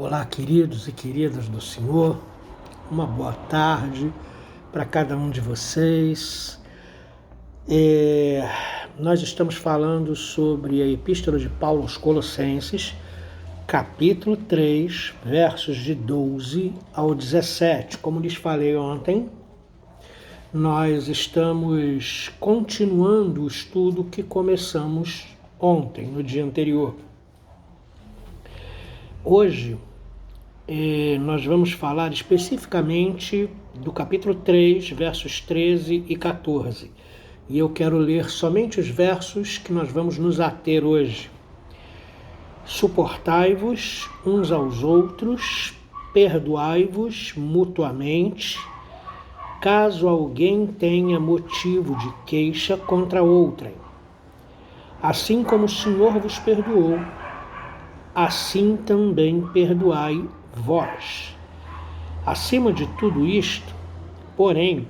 Olá, queridos e queridas do Senhor, uma boa tarde para cada um de vocês. Nós estamos falando sobre a Epístola de Paulo aos Colossenses, capítulo 3, versos de 12 ao 17. Como lhes falei ontem, nós estamos continuando o estudo que começamos ontem, no dia anterior. Hoje, nós vamos falar especificamente do capítulo 3, versos 13 e 14. E eu quero ler somente os versos que nós vamos nos ater hoje. Suportai-vos uns aos outros, perdoai-vos mutuamente, caso alguém tenha motivo de queixa contra outrem. Assim como o Senhor vos perdoou, assim também perdoai vós. Acima de tudo isto, porém,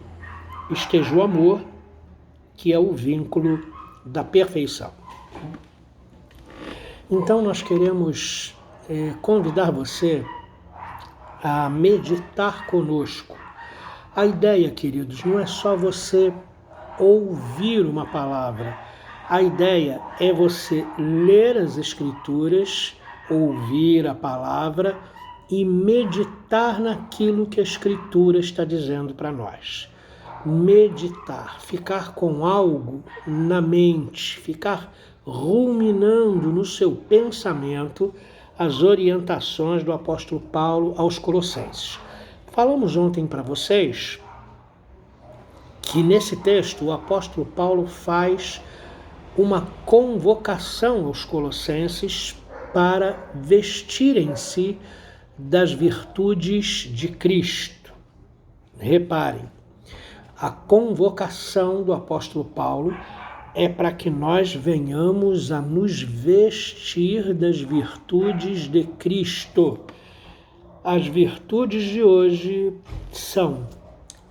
esteja o amor, que é o vínculo da perfeição. Então nós queremos convidar você a meditar conosco. A ideia, queridos, não é só você ouvir uma palavra. A ideia é você ler as Escrituras, ouvir a palavra e meditar naquilo que a Escritura está dizendo para nós. Meditar, ficar com algo na mente, ficar ruminando no seu pensamento as orientações do apóstolo Paulo aos Colossenses. Falamos ontem para vocês que nesse texto o apóstolo Paulo faz uma convocação aos Colossenses para vestirem-se das virtudes de Cristo. Reparem, a convocação do apóstolo Paulo é para que nós venhamos a nos vestir das virtudes de Cristo. As virtudes de hoje são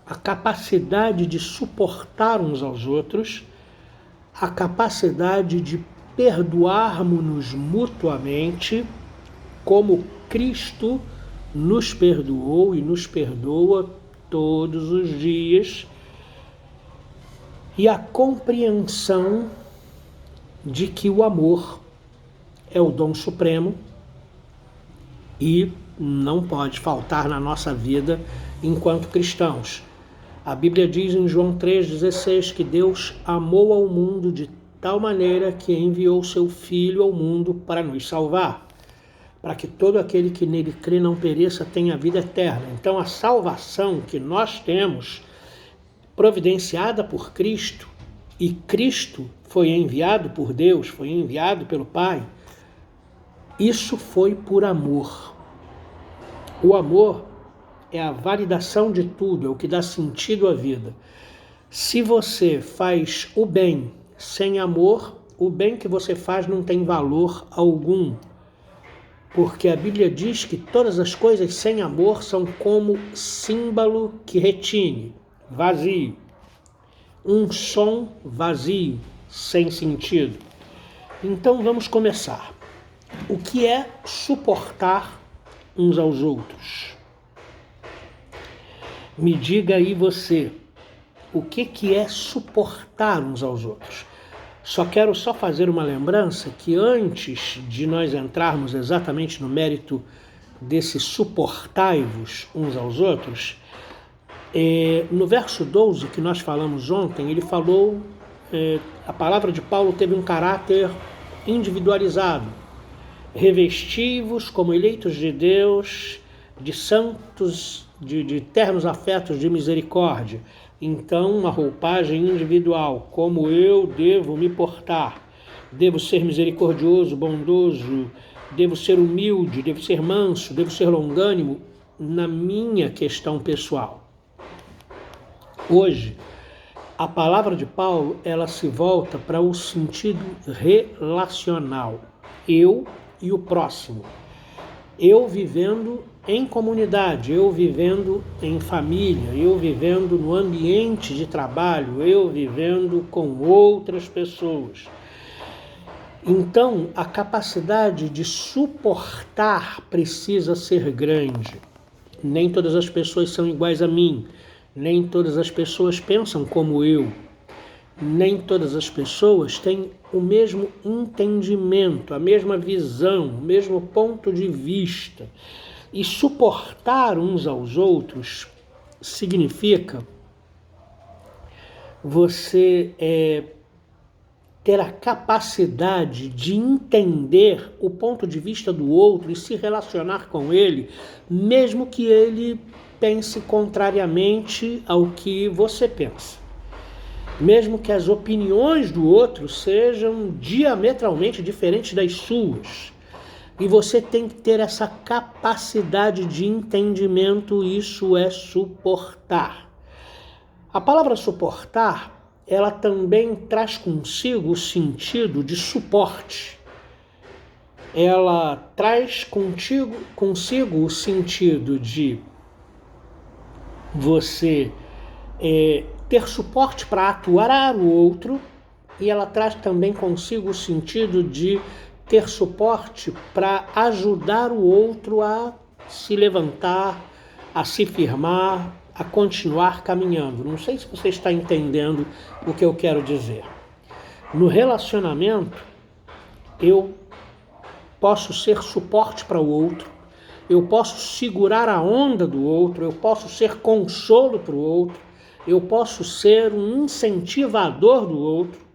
a capacidade de suportar uns aos outros, a capacidade de perdoarmos-nos mutuamente, como Cristo nos perdoou e nos perdoa todos os dias, e a compreensão de que o amor é o dom supremo e não pode faltar na nossa vida enquanto cristãos. A Bíblia diz em João 3,16 que Deus amou ao mundo de tal maneira que enviou seu Filho ao mundo para nos salvar, para que todo aquele que nele crê não pereça, tenha vida eterna. Então a salvação que nós temos, providenciada por Cristo, e Cristo foi enviado por Deus, foi enviado pelo Pai, isso foi por amor. O amor é a validação de tudo, é o que dá sentido à vida. Se você faz o bem sem amor, o bem que você faz não tem valor algum. Porque a Bíblia diz que todas as coisas sem amor são como símbolo que retine, vazio. Um som vazio, sem sentido. Então vamos começar. O que é suportar uns aos outros? Me diga aí você, o que é suportar uns aos outros? Quero fazer uma lembrança que antes de nós entrarmos exatamente no mérito desse suportai-vos uns aos outros, no verso 12 que nós falamos ontem, ele falou, a palavra de Paulo teve um caráter individualizado. Revesti-vos como eleitos de Deus, de santos, de ternos afetos de misericórdia. Então, uma roupagem individual, como eu devo me portar. Devo ser misericordioso, bondoso, devo ser humilde, devo ser manso, devo ser longânimo na minha questão pessoal. Hoje, a palavra de Paulo, ela se volta para o sentido relacional. Eu e o próximo. Eu vivendo em comunidade, eu vivendo em família, eu vivendo no ambiente de trabalho, eu vivendo com outras pessoas. Então, a capacidade de suportar precisa ser grande. Nem todas as pessoas são iguais a mim, nem todas as pessoas pensam como eu, nem todas as pessoas têm o mesmo entendimento, a mesma visão, o mesmo ponto de vista. E suportar uns aos outros significa você ter a capacidade de entender o ponto de vista do outro e se relacionar com ele, mesmo que ele pense contrariamente ao que você pensa. Mesmo que as opiniões do outro sejam diametralmente diferentes das suas. E você tem que ter essa capacidade de entendimento, isso é suportar. A palavra suportar, ela também traz consigo o sentido de suporte. Ela traz consigo o sentido de você ter suporte para atuar o outro, e ela traz também consigo o sentido de ter suporte para ajudar o outro a se levantar, a se firmar, a continuar caminhando. Não sei se você está entendendo o que eu quero dizer. No relacionamento, eu posso ser suporte para o outro, eu posso segurar a onda do outro, eu posso ser consolo para o outro, eu posso ser um incentivador do outro,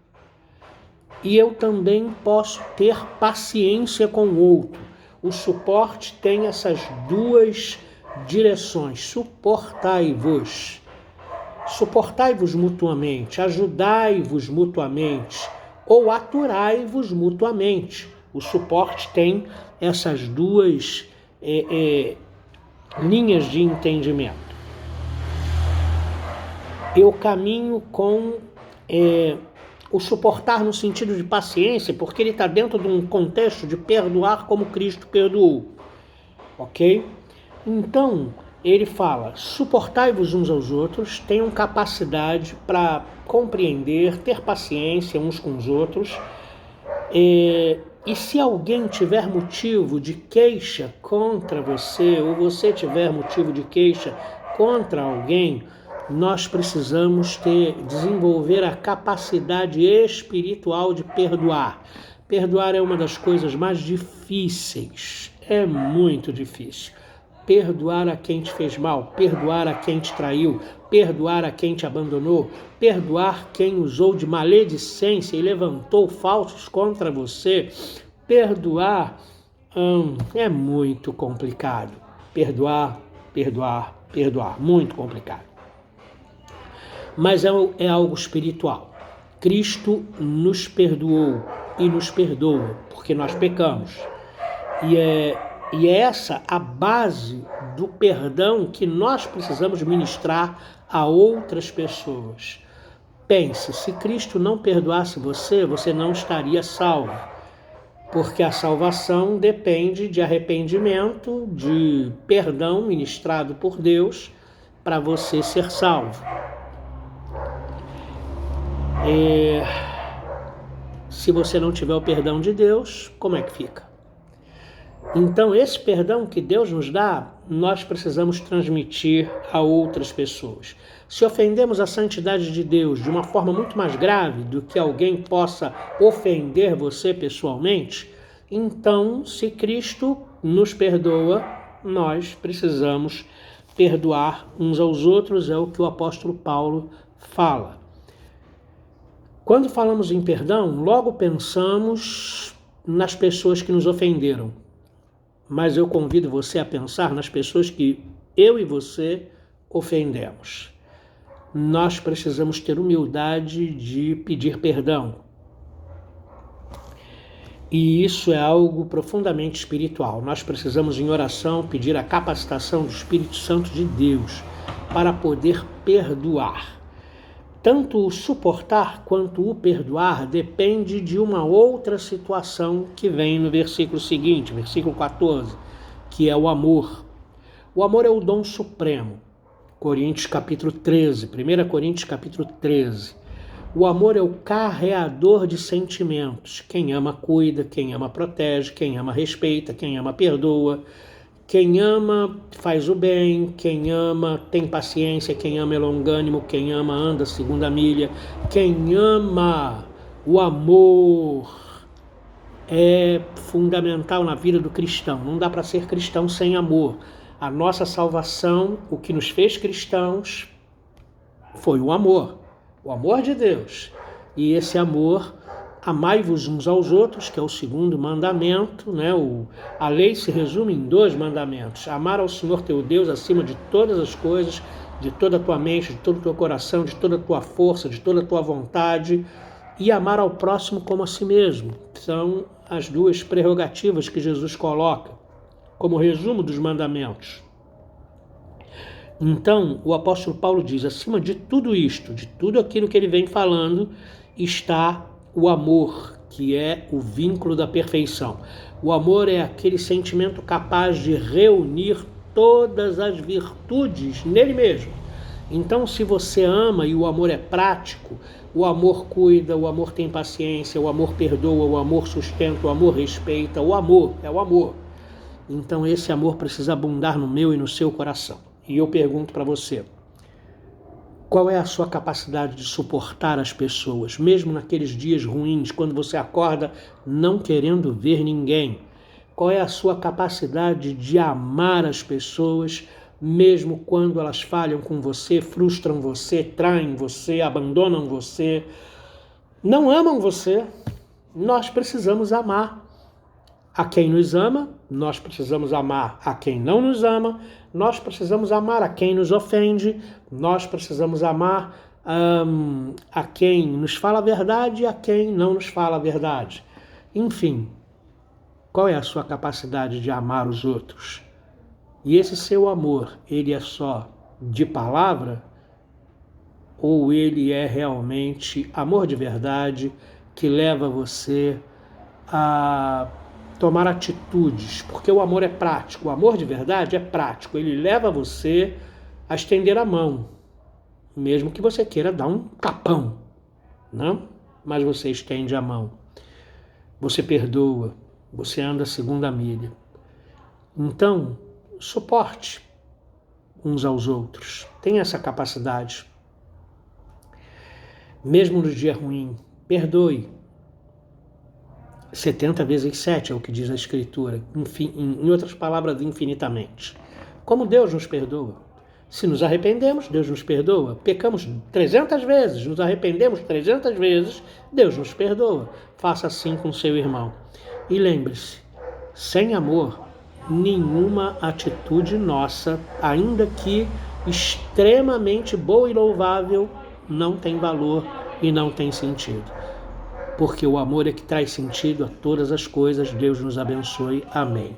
e eu também posso ter paciência com o outro. O suporte tem essas duas direções. Suportai-vos. Suportai-vos mutuamente, ajudai-vos mutuamente ou aturai-vos mutuamente. O suporte tem essas duas linhas de entendimento. Eu caminho com o suportar no sentido de paciência, porque ele está dentro de um contexto de perdoar como Cristo perdoou, ok? Então, ele fala, suportai-vos uns aos outros, tenham capacidade para compreender, ter paciência uns com os outros, e se alguém tiver motivo de queixa contra você, ou você tiver motivo de queixa contra alguém, nós precisamos desenvolver a capacidade espiritual de perdoar. Perdoar é uma das coisas mais difíceis, é muito difícil. Perdoar a quem te fez mal, perdoar a quem te traiu, perdoar a quem te abandonou, perdoar quem usou de maledicência e levantou falsos contra você. Perdoar é muito complicado. Perdoar, muito complicado. Mas é algo espiritual. Cristo nos perdoou e nos perdoa, porque nós pecamos. E é essa a base do perdão que nós precisamos ministrar a outras pessoas. Pense, se Cristo não perdoasse você, você não estaria salvo. Porque a salvação depende de arrependimento, de perdão ministrado por Deus para você ser salvo. Se você não tiver o perdão de Deus, como é que fica? Então, esse perdão que Deus nos dá, nós precisamos transmitir a outras pessoas. Se ofendemos a santidade de Deus de uma forma muito mais grave do que alguém possa ofender você pessoalmente, então, se Cristo nos perdoa, nós precisamos perdoar uns aos outros, é o que o apóstolo Paulo fala. Quando falamos em perdão, logo pensamos nas pessoas que nos ofenderam. Mas eu convido você a pensar nas pessoas que eu e você ofendemos. Nós precisamos ter humildade de pedir perdão. E isso é algo profundamente espiritual. Nós precisamos, em oração, pedir a capacitação do Espírito Santo de Deus para poder perdoar. Tanto o suportar quanto o perdoar depende de uma outra situação que vem no versículo seguinte, versículo 14, que é o amor. O amor é o dom supremo. Coríntios capítulo 13, 1 Coríntios capítulo 13. O amor é o carreador de sentimentos. Quem ama cuida, quem ama protege, quem ama respeita, quem ama perdoa. Quem ama faz o bem, quem ama tem paciência, quem ama é longânimo, quem ama anda segunda milha. Quem ama, o amor é fundamental na vida do cristão. Não dá para ser cristão sem amor. A nossa salvação, o que nos fez cristãos, foi o amor de Deus. E esse amor, amai-vos uns aos outros, que é o segundo mandamento, né? A lei se resume em 2 mandamentos: amar ao Senhor teu Deus acima de todas as coisas, de toda a tua mente, de todo o teu coração, de toda a tua força, de toda a tua vontade, e amar ao próximo como a si mesmo. São as 2 prerrogativas que Jesus coloca como resumo dos mandamentos. Então, o apóstolo Paulo diz, acima de tudo isto, de tudo aquilo que ele vem falando, está o amor, que é o vínculo da perfeição. O amor é aquele sentimento capaz de reunir todas as virtudes nele mesmo. Então, se você ama e o amor é prático, o amor cuida, o amor tem paciência, o amor perdoa, o amor sustenta, o amor respeita, o amor é o amor. Então, esse amor precisa abundar no meu e no seu coração. E eu pergunto para você, qual é a sua capacidade de suportar as pessoas, mesmo naqueles dias ruins, quando você acorda não querendo ver ninguém? Qual é a sua capacidade de amar as pessoas, mesmo quando elas falham com você, frustram você, traem você, abandonam você, não amam você? Nós precisamos amar a quem nos ama, nós precisamos amar a quem não nos ama, nós precisamos amar a quem nos ofende, nós precisamos amar a quem nos fala a verdade e a quem não nos fala a verdade. Enfim, qual é a sua capacidade de amar os outros? E esse seu amor, ele é só de palavra? Ou ele é realmente amor de verdade que leva você a tomar atitudes? Porque o amor é prático, o amor de verdade é prático, ele leva você a estender a mão, mesmo que você queira dar um capão, não? Mas você estende a mão, você perdoa, você anda a segunda milha. Então, suporte uns aos outros, tenha essa capacidade. Mesmo no dia ruim, perdoe. 70 vezes 7 é o que diz a Escritura, em outras palavras, infinitamente. Como Deus nos perdoa. Se nos arrependemos, Deus nos perdoa. Pecamos 300 vezes, nos arrependemos 300 vezes, Deus nos perdoa. Faça assim com seu irmão. E lembre-se, sem amor, nenhuma atitude nossa, ainda que extremamente boa e louvável, não tem valor e não tem sentido. Porque o amor é que traz sentido a todas as coisas. Deus nos abençoe. Amém.